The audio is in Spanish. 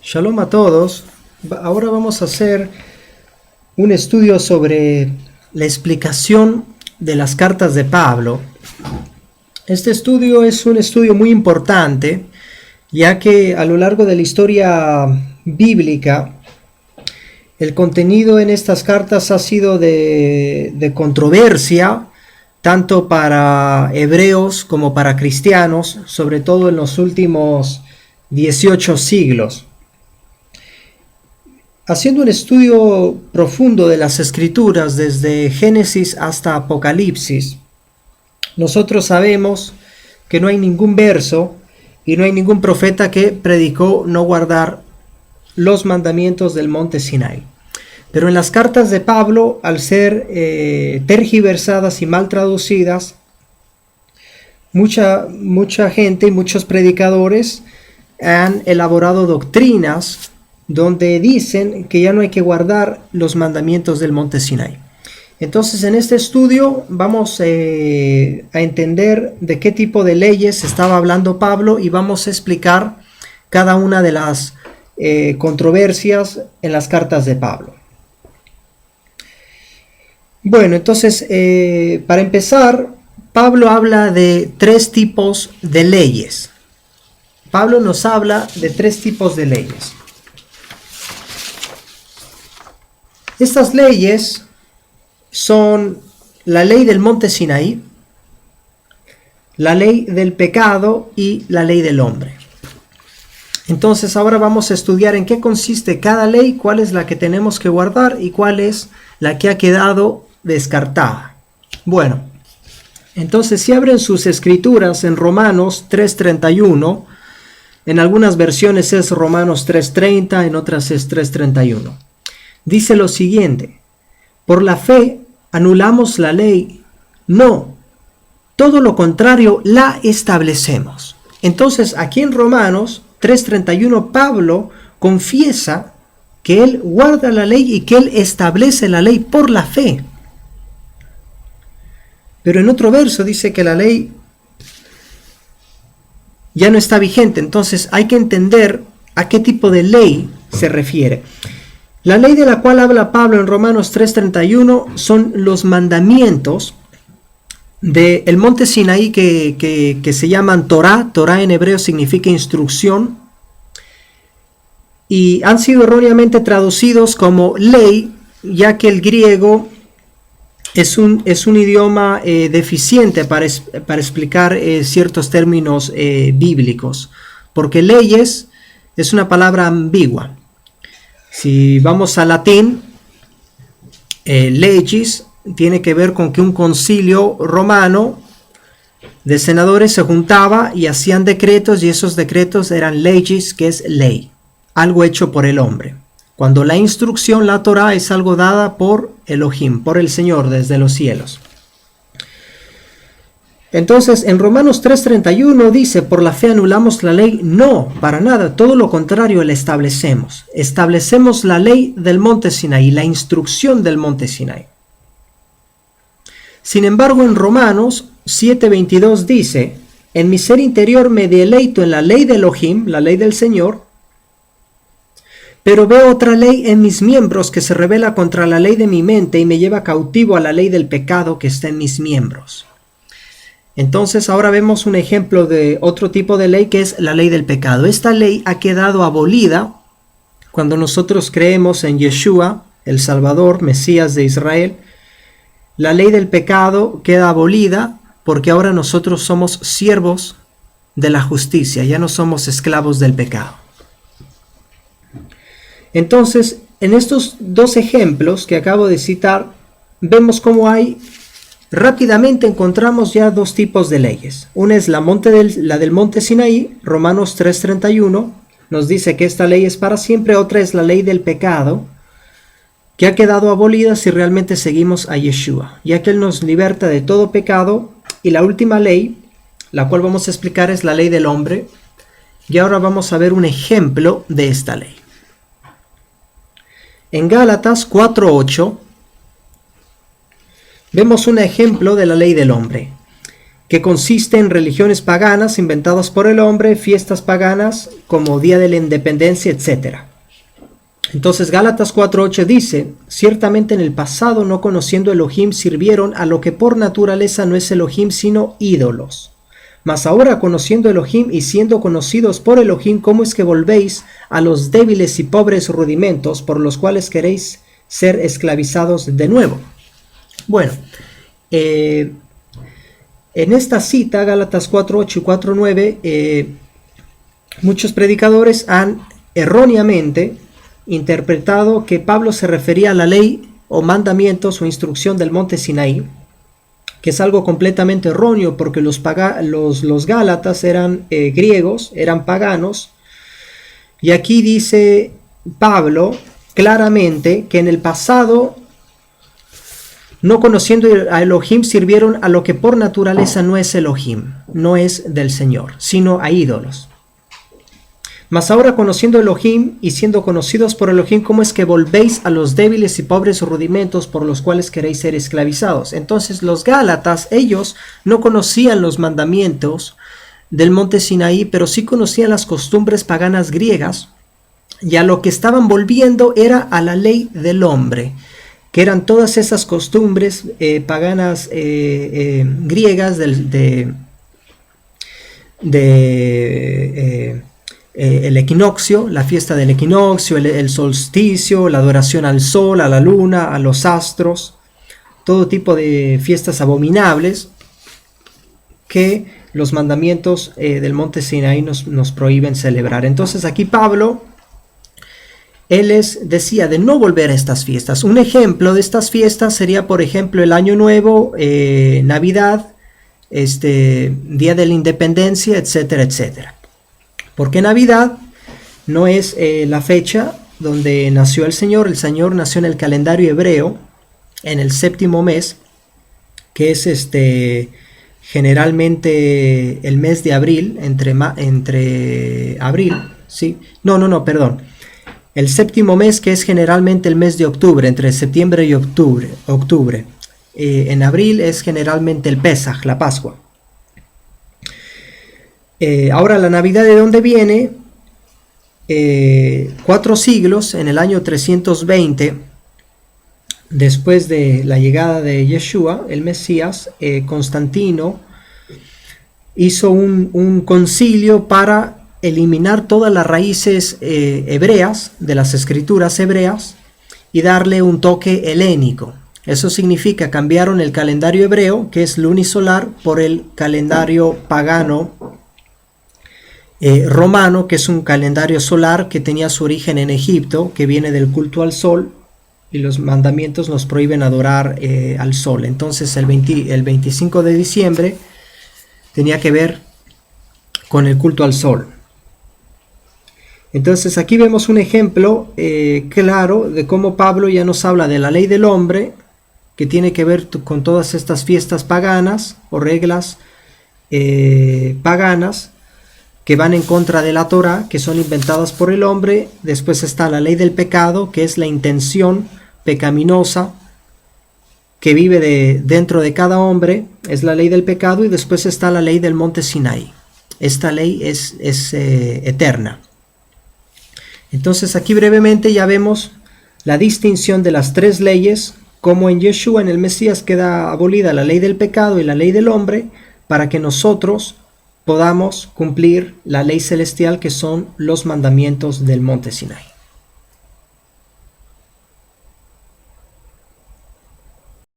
Shalom a todos. Ahora vamos a hacer un estudio sobre la explicación de las cartas de Pablo. Este estudio es un estudio muy importante, ya que a lo largo de la historia bíblica, el contenido en estas cartas ha sido de controversia, tanto para hebreos como para cristianos, sobre todo en los últimos 18 siglos. Haciendo un estudio profundo de las Escrituras desde Génesis hasta Apocalipsis, nosotros sabemos que no hay ningún verso y no hay ningún profeta que predicó no guardar los mandamientos del monte Sinai. Pero en las cartas de Pablo, al ser tergiversadas y mal traducidas, mucha gente y muchos predicadores han elaborado doctrinas donde dicen que ya no hay que guardar los mandamientos del monte Sinai. Entonces, en este estudio vamos a entender de qué tipo de leyes estaba hablando Pablo y vamos a explicar cada una de las controversias en las cartas de Pablo. Bueno, entonces, para empezar, Pablo habla de tres tipos de leyes. Pablo nos habla de tres tipos de leyes. Estas leyes son la ley del monte Sinaí, la ley del pecado y la ley del hombre. Entonces ahora vamos a estudiar en qué consiste cada ley, cuál es la que tenemos que guardar y cuál es la que ha quedado descartada. Bueno, entonces si abren sus escrituras en Romanos 3:31, en algunas versiones es Romanos 3:30, en otras es 3:31. Dice lo siguiente: por la fe anulamos la ley, no, todo lo contrario, la establecemos. Entonces aquí en Romanos 3:31 Pablo confiesa que él guarda la ley y que él establece la ley por la fe. Pero en otro verso dice que la ley ya no está vigente, entonces hay que entender a qué tipo de ley se refiere. La ley de la cual habla Pablo en Romanos 3:31 son los mandamientos del monte Sinaí que se llaman Torá. Torá en hebreo significa instrucción y han sido erróneamente traducidos como ley, ya que el griego es un idioma deficiente para explicar ciertos términos bíblicos, porque leyes es una palabra ambigua. Si vamos al latín, legis tiene que ver con que un concilio romano de senadores se juntaba y hacían decretos, y esos decretos eran legis, que es ley, algo hecho por el hombre. Cuando la instrucción, la Torá, es algo dada por Elohim, por el Señor desde los cielos. Entonces, en Romanos 3:31 dice, por la fe anulamos la ley. No, para nada, todo lo contrario, la establecemos. Establecemos la ley del monte Sinaí, la instrucción del monte Sinaí. Sin embargo, en Romanos 7:22 dice, en mi ser interior me deleito en la ley de Elohim, la ley del Señor, pero veo otra ley en mis miembros que se rebela contra la ley de mi mente y me lleva cautivo a la ley del pecado que está en mis miembros. Entonces ahora vemos un ejemplo de otro tipo de ley, que es la ley del pecado. Esta ley ha quedado abolida cuando nosotros creemos en Yeshua, el Salvador, Mesías de Israel. La ley del pecado queda abolida porque ahora nosotros somos siervos de la justicia, ya no somos esclavos del pecado. Entonces, en estos dos ejemplos que acabo de citar, vemos cómo rápidamente encontramos ya dos tipos de leyes. Una es la del monte Sinaí, Romanos 3:31, nos dice que esta ley es para siempre. Otra es la ley del pecado, que ha quedado abolida si realmente seguimos a Yeshua, ya que Él nos liberta de todo pecado. Y la última ley, la cual vamos a explicar, es la ley del hombre. Y ahora vamos a ver un ejemplo de esta ley. En Gálatas 4:8 vemos un ejemplo de la ley del hombre. que consiste en religiones paganas inventadas por el hombre, fiestas paganas como Día de la Independencia, etc. Entonces Gálatas 4:8 dice: ciertamente en el pasado, no conociendo Elohim, sirvieron a lo que por naturaleza no es Elohim sino ídolos. Mas ahora, conociendo Elohim y siendo conocidos por Elohim, ¿cómo es que volvéis a los débiles y pobres rudimentos por los cuales queréis ser esclavizados de nuevo? Bueno, en esta cita, Gálatas 4:8 y 4:9, muchos predicadores han erróneamente interpretado que Pablo se refería a la ley o mandamientos o instrucción del monte Sinaí, que es algo completamente erróneo, porque los gálatas eran griegos, eran paganos, y aquí dice Pablo claramente que en el pasado, no conociendo a Elohim, sirvieron a lo que por naturaleza no es Elohim, no es del Señor, sino a ídolos. Mas ahora, conociendo Elohim y siendo conocidos por Elohim, ¿cómo es que volvéis a los débiles y pobres rudimentos por los cuales queréis ser esclavizados? Entonces los gálatas, ellos no conocían los mandamientos del monte Sinaí, pero sí conocían las costumbres paganas griegas, y a lo que estaban volviendo era a la ley del hombre, que eran todas esas costumbres paganas griegas el equinoccio, la fiesta del equinoccio, el solsticio, la adoración al sol, a la luna, a los astros, todo tipo de fiestas abominables que los mandamientos del monte Sinaí nos prohíben celebrar. Entonces aquí Pablo, él les decía de no volver a estas fiestas. Un ejemplo de estas fiestas sería, por ejemplo, el Año Nuevo, Navidad, Día de la Independencia, etcétera, etcétera. Porque Navidad no es la fecha donde nació el Señor nació en el calendario hebreo, en el séptimo mes, que es generalmente el mes de abril, entre abril, ¿sí? Perdón. El séptimo mes, que es generalmente el mes de octubre, entre septiembre y octubre. En abril es generalmente el Pesaj, la Pascua. Ahora, la Navidad, ¿de dónde viene? 4 siglos, en el año 320, después de la llegada de Yeshua, el Mesías, Constantino hizo un concilio para eliminar todas las raíces hebreas de las escrituras hebreas y darle un toque helénico. Eso significa, cambiaron el calendario hebreo, que es lunisolar, por el calendario pagano romano, que es un calendario solar que tenía su origen en Egipto, que viene del culto al sol, y los mandamientos nos prohíben adorar al sol. Entonces el 25 de diciembre tenía que ver con el culto al sol. Entonces aquí vemos un ejemplo claro de cómo Pablo ya nos habla de la ley del hombre, que tiene que ver con todas estas fiestas paganas o reglas paganas que van en contra de la Torá, que son inventadas por el hombre. Después está la ley del pecado, que es la intención pecaminosa que vive dentro de cada hombre, es la ley del pecado. Y después está la ley del monte Sinaí. Esta ley es eterna. Entonces aquí brevemente ya vemos la distinción de las 3 leyes, como en Yeshua, en el Mesías, queda abolida la ley del pecado y la ley del hombre, para que nosotros podamos cumplir la ley celestial, que son los mandamientos del monte Sinaí.